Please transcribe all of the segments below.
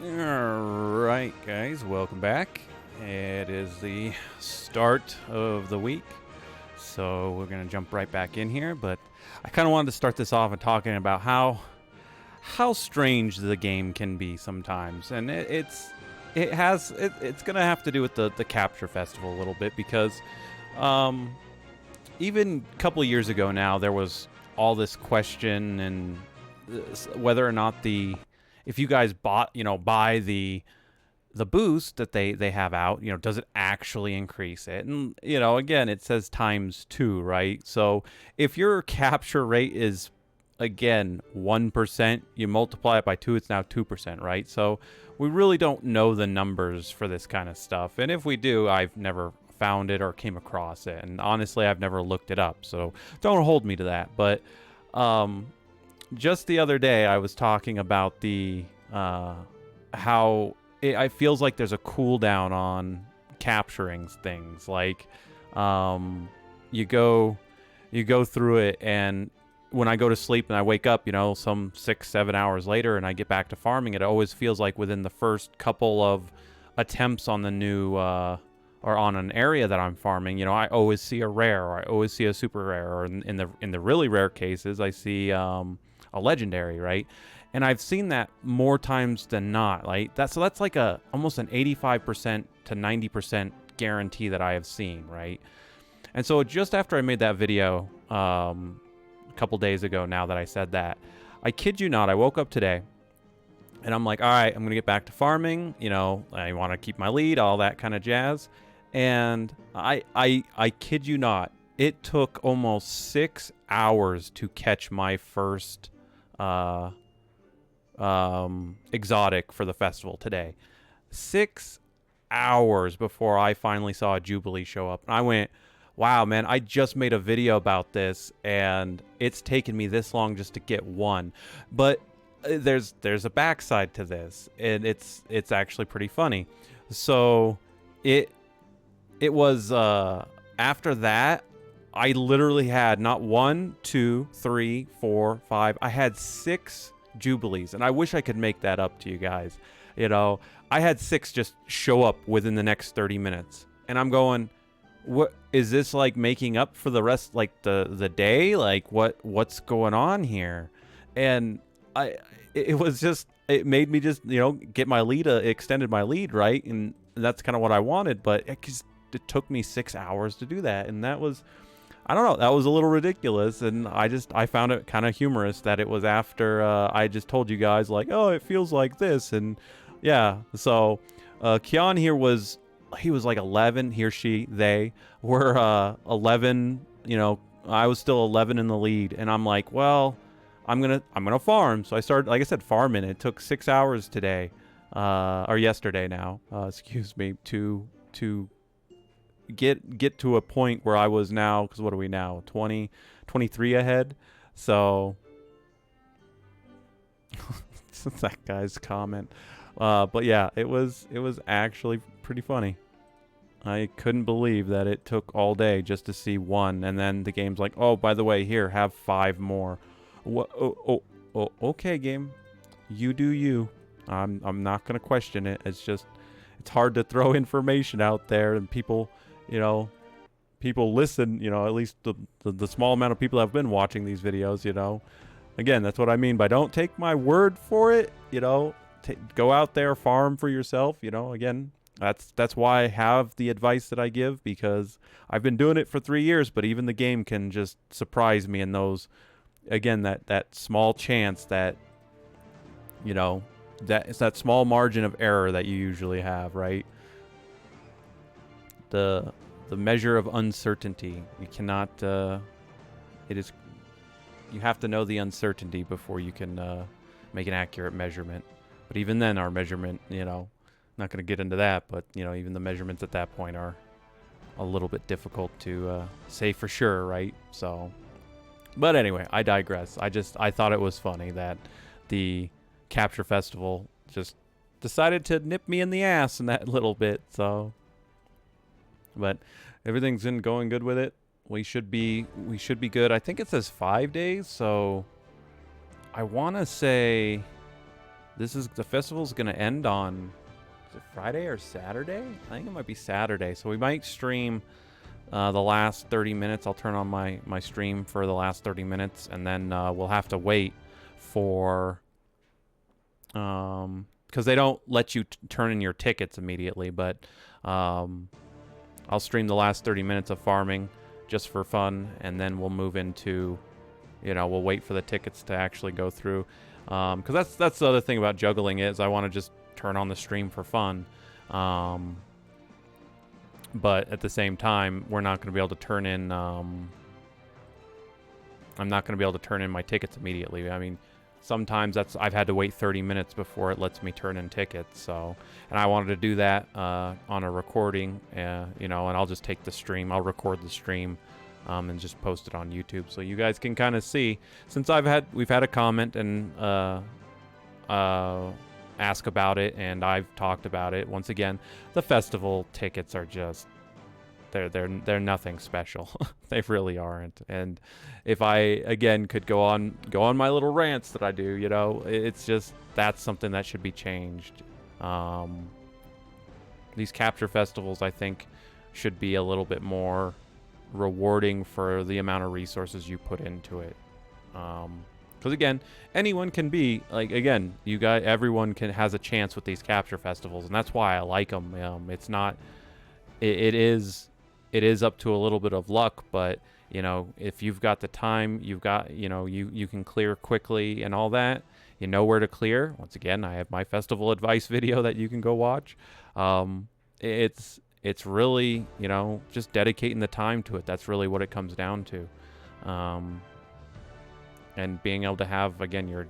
Alright, guys, welcome back. It is the start of the week, so we're going to jump right back in here. But I kind of wanted to start this off and talking about how strange the game can be sometimes, and it's going to have to do with the Capture Festival a little bit because even a couple of years ago now there was all this question and whether or not if you guys buy the boost that they have out, does it actually increase it? And again, it says times 2, right? So if your capture rate is again 1%, you multiply it by 2, it's now 2%, right? So we really don't know the numbers for this kind of stuff, and if we do, I've never found it or came across it, and honestly I've never looked it up, so don't hold me to that. But just the other day I was talking about the how it feels like there's a cooldown on capturing things. Like you go through it, and when I go to sleep and I wake up, some 6-7 hours later, and I get back to farming, it always feels like within the first couple of attempts on the new or on an area that I'm farming, I always see a rare, or I always see a super rare, or in the really rare cases, I see a legendary, right? And I've seen that more times than not. Like that, so that's like almost an 85% to 90% guarantee that I have seen, right? And so just after I made that video a couple days ago, now that I said that, I kid you not, I woke up today and I'm like, all right, I'm gonna get back to farming. I want to keep my lead, all that kind of jazz. And I kid you not, it took almost 6 hours to catch my first exotic for the festival today. 6 hours before I finally saw a Jubilee show up. And I went, wow, man, I just made a video about this and it's taken me this long just to get one. But there's a backside to this, and it's actually pretty funny. So it was after that, I literally had not 1, 2, 3, 4, 5. I had 6 Jubilees, and I wish I could make that up to you guys. I had 6 just show up within the next 30 minutes, and I'm going, what is this, like making up for the rest, like the day? Like what's going on here? And it made me just get my lead, extended my lead, right? And that's kind of what I wanted, but it took me 6 hours to do that, and that was, I don't know, that was a little ridiculous. And I found it kind of humorous that it was after I just told you guys, like, oh, it feels like this. And yeah, so Kian here he was like 11. They were 11. I was still 11 in the lead, and I'm like, well, I'm gonna farm. So I started, like I said, farming. It took 6 hours today, or yesterday now, excuse me, to get to a point where I was now, because what are we now, 23 ahead. So that guy's comment, but yeah, it was actually pretty funny. I couldn't believe that it took all day just to see one, and then the game's like, oh, by the way, here, have 5 more. What? Oh, okay, game, you do you. I'm not gonna question it. It's just, it's hard to throw information out there, and people listen, at least the small amount of people that have been watching these videos, again, that's what I mean by don't take my word for it, go out there, farm for yourself, again, that's why I have the advice that I give, because I've been doing it for 3 years, but even the game can just surprise me in those, again, that small chance that, that it's that small margin of error that you usually have, right? The measure of uncertainty. You cannot. You have to know the uncertainty before you can make an accurate measurement. But even then, our measurement, not going to get into that. But even the measurements at that point are a little bit difficult to say for sure, right? So, but anyway, I digress. I thought it was funny that the Capture Festival just decided to nip me in the ass in that little bit. So. But everything's been going good with it. We should be good. I think it says 5 days, so I want to say The festival's gonna end on, is it Friday or Saturday? I think it might be Saturday. So we might stream the last 30 minutes. I'll turn on my stream for the last 30 minutes, and then we'll have to wait for because they don't let you turn in your tickets immediately, but I'll stream the last 30 minutes of farming just for fun, and then we'll move into, we'll wait for the tickets to actually go through. Because that's the other thing about juggling is I want to just turn on the stream for fun. But at the same time, we're not going to be able to turn in, I'm not going to be able to turn in my tickets immediately. I mean, sometimes I've had to wait 30 minutes before it lets me turn in tickets. So, and I wanted to do that on a recording, and I'll just take the stream. I'll record the stream and just post it on YouTube so you guys can kind of see. Since we've had a comment and ask about it, and I've talked about it. Once again, the festival tickets are just they're nothing special. They really aren't. And if I again could go on my little rants that I do, it's just that's something that should be changed. These capture festivals, I think, should be a little bit more rewarding for the amount of resources you put into it. Because again, anyone can be everyone has a chance with these capture festivals, and that's why I like them. It's not, it is up to a little bit of luck, but if you've got the time, you've got you can clear quickly and all that. You know where to clear. Once again, I have my festival advice video that you can go watch. It's really just dedicating the time to it. That's really what it comes down to. And being able to have, again, your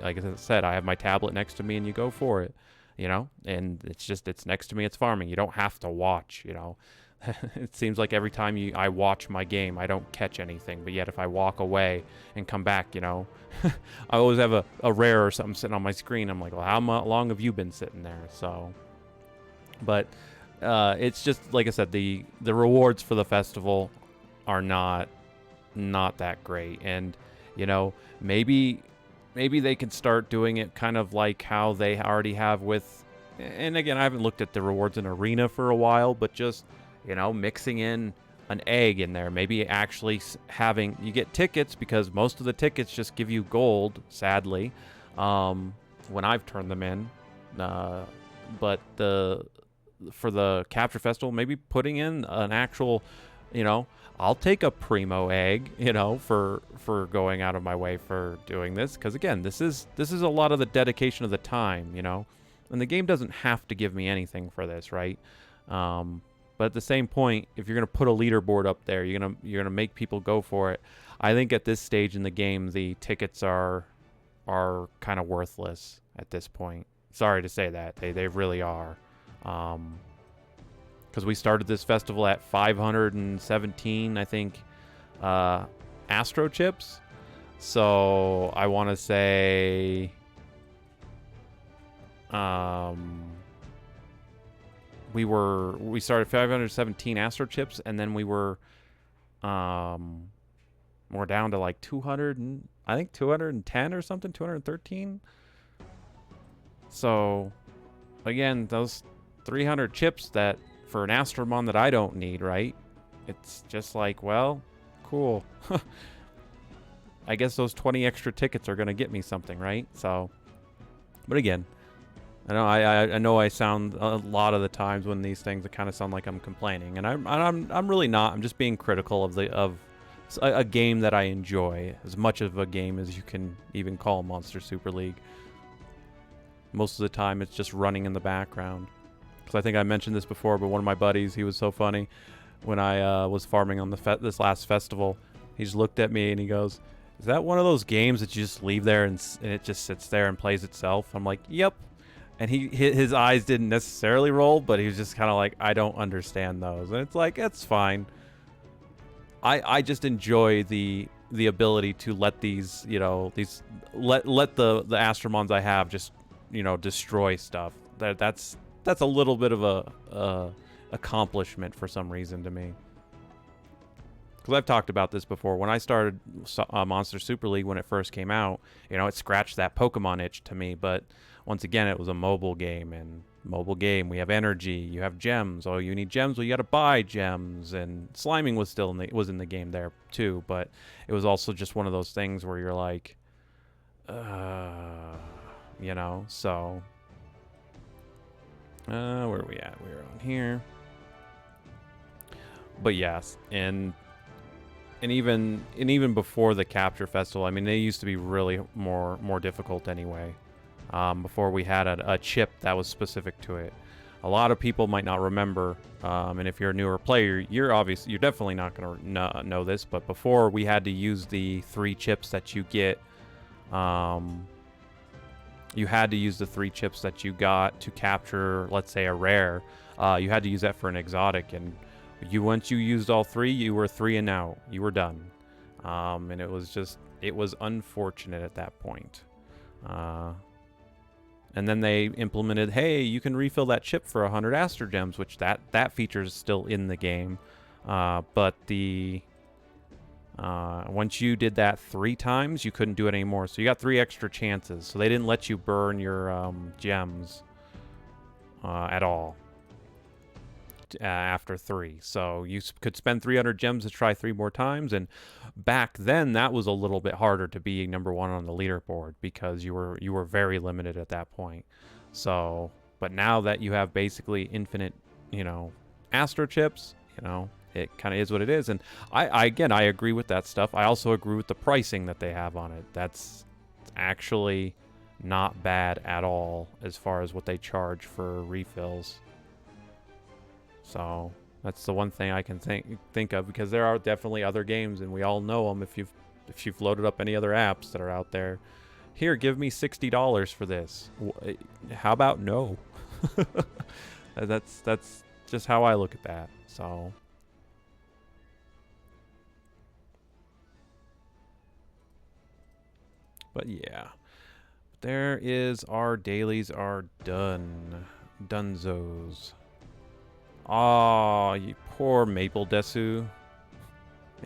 like I said, I have my tablet next to me and you go for it, and it's next to me, it's farming. You don't have to watch, It seems like every time I watch my game, I don't catch anything. But yet if I walk away and come back, I always have a rare or something sitting on my screen. I'm like, well, how long have you been sitting there? So, but it's just, like I said, the rewards for the festival are not that great. And maybe they could start doing it kind of like how they already have with, and again, I haven't looked at the rewards in Arena for a while, but just, mixing in an egg in there, maybe actually you get tickets, because most of the tickets just give you gold, sadly, when I've turned them in, but for the capture festival, maybe putting in an actual, I'll take a primo egg, for going out of my way for doing this. Because again, this is a lot of the dedication of the time, and the game doesn't have to give me anything for this, right? But at the same point, if you're gonna put a leaderboard up there, you're gonna make people go for it. I think at this stage in the game, the tickets are kind of worthless at this point. Sorry to say that, they really are. Because we started this festival at 517, I think, Astro chips. So I want to say, we started 517 Astro chips, and then we're down to like 210 or something, 213. So again, those 300 chips that for an Astromon that I don't need, right? It's just like, well, cool. I guess those 20 extra tickets are gonna get me something, right? So, but again, I know I sound a lot of the times when these things, it kind of sound like I'm complaining, and I'm really not. I'm just being critical of a game that I enjoy, as much of a game as you can even call Monster Super League. Most of the time, it's just running in the background. Because I think I mentioned this before, but one of my buddies, he was so funny. When I was farming on this last festival, he just looked at me and he goes, "Is that one of those games that you just leave there and it just sits there and plays itself?" I'm like, "Yep." And his eyes didn't necessarily roll, but he was just kind of like, "I don't understand those." And it's like, it's fine. I just enjoy the ability to let these, let the Astromons I have just, destroy stuff. That's a little bit of a accomplishment for some reason to me. because I've talked about this before. When I started Monster Super League when it first came out, you know, it scratched that Pokemon itch to me. But once again, it was a mobile game, and mobile game, we have energy, you have gems. Oh, you need gems, well, you got to buy gems. And sliming was still in the game there too, but it was also just one of those things where you're like, you know. So, where are we at? We're on here. But yes, and even before the Capture Festival, I mean, they used to be really more difficult anyway. Before we had a chip that was specific to it. A lot of people might not remember, and if you're a newer player, you're definitely not going to know this. But before, we had to use the 3 chips that you get. You had to use the 3 chips that you got to capture, let's say, a rare. You had to use that for an exotic, and once you used all 3, you were 3 and out. You were done, and it was unfortunate at that point. And then they implemented, hey, you can refill that chip for 100 Astro Gems, which that feature is still in the game. But once you did that 3 times, you couldn't do it anymore. So you got 3 extra chances. So they didn't let you burn your gems at all after 3. So you could spend 300 gems to try 3 more times. And back then, that was a little bit harder to be number 1 on the leaderboard because you were very limited at that point. So, but now that you have basically infinite, you know, Astro chips, you know, it kind of is what it is. And I agree with that stuff. I also agree with the pricing that they have on it. That's actually not bad at all as far as what they charge for refills. So that's the one thing I can think of, because there are definitely other games, and we all know them. If you've loaded up any other apps that are out there, here, give me $60 for this. How about no? That's just how I look at that. So. But yeah, there is our dailies are done. Dunzos. Oh, you poor Maple Desu.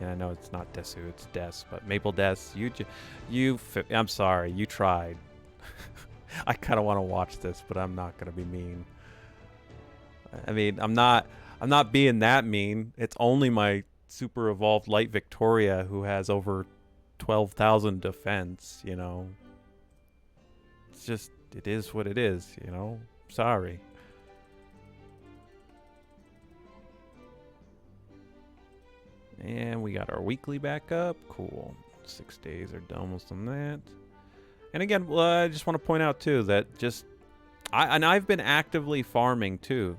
Yeah, I know it's not Desu, it's Des, but Maple Des, I'm sorry, you tried. I kind of want to watch this, but I'm not gonna be mean. I mean, I'm not being that mean. It's only my super evolved Light Victoria who has over 12,000 defense, you know. It's just, it is what it is, you know. Sorry. And we got our weekly back up. Cool. 6 days are almost on that. And again, I just want to point out too that I've been actively farming too.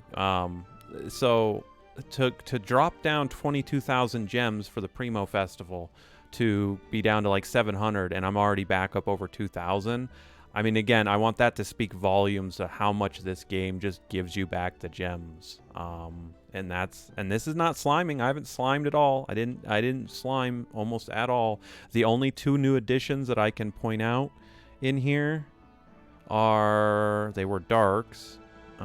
So to drop down 22,000 gems for the Primo Festival to be down to like 700, and I'm already back up over 2,000. I mean, again, I want that to speak volumes to how much this game just gives you back the gems. And this is not sliming. I haven't slimed at all. I didn't slime almost at all. The only 2 new additions that I can point out in here they were darks. They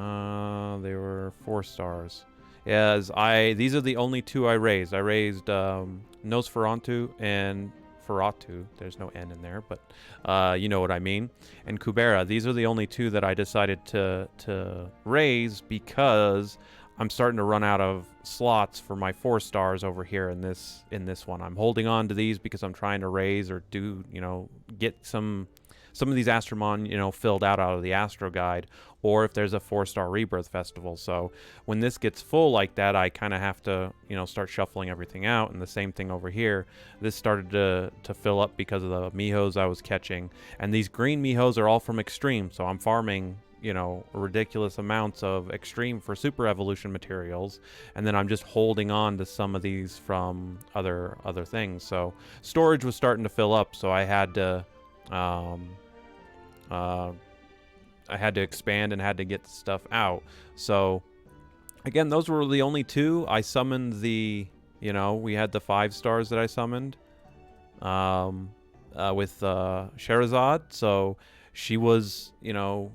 were 4 stars. These are the only 2 I raised. I raised Nosferatu and Feratu. There's no N in there, but you know what I mean. And Kubera. These are the only 2 that I decided to raise because I'm starting to run out of slots for my 4 stars over here in this one. I'm holding on to these because I'm trying to raise or do, you know, get some of these Astromon, you know, filled out of the Astro Guide, or if there's a 4-star Rebirth Festival. So when this gets full like that, I kind of have to, you know, start shuffling everything out. And the same thing over here. This started to fill up because of the Mihos I was catching. And these green Mihos are all from Extreme, so I'm farming, you know, ridiculous amounts of Extreme for Super Evolution materials, and then I'm just holding on to some of these from other things. So storage was starting to fill up, so I had to expand and had to get stuff out. So again, those were the only 2. I summoned you know, we had the 5 stars that I summoned with Sherazade. So she was, you know,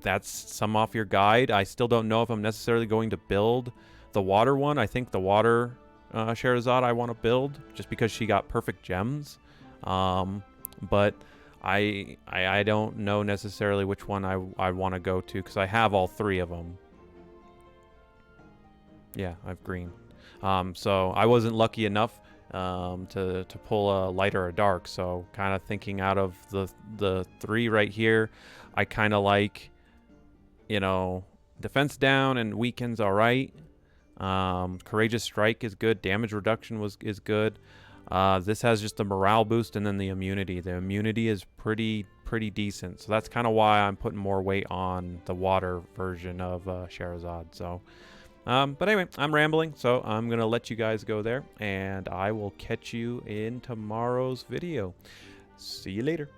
that's some off your guide. I still don't know if I'm necessarily going to build the water one. I think the water Sherazade I want to build, just because she got perfect gems. But I don't know necessarily which one I want to go to, because I have all 3 of them. Yeah, I have green. So I wasn't lucky enough to pull a light or a dark. So kind of thinking out of the 3 right here, I kind of like, you know, defense down and weaken's all right. Courageous strike is good. Damage reduction is good. This has just the morale boost and then the immunity. The immunity is pretty decent. So that's kind of why I'm putting more weight on the water version of Sherazade. So, but anyway, I'm rambling. So I'm going to let you guys go there, and I will catch you in tomorrow's video. See you later.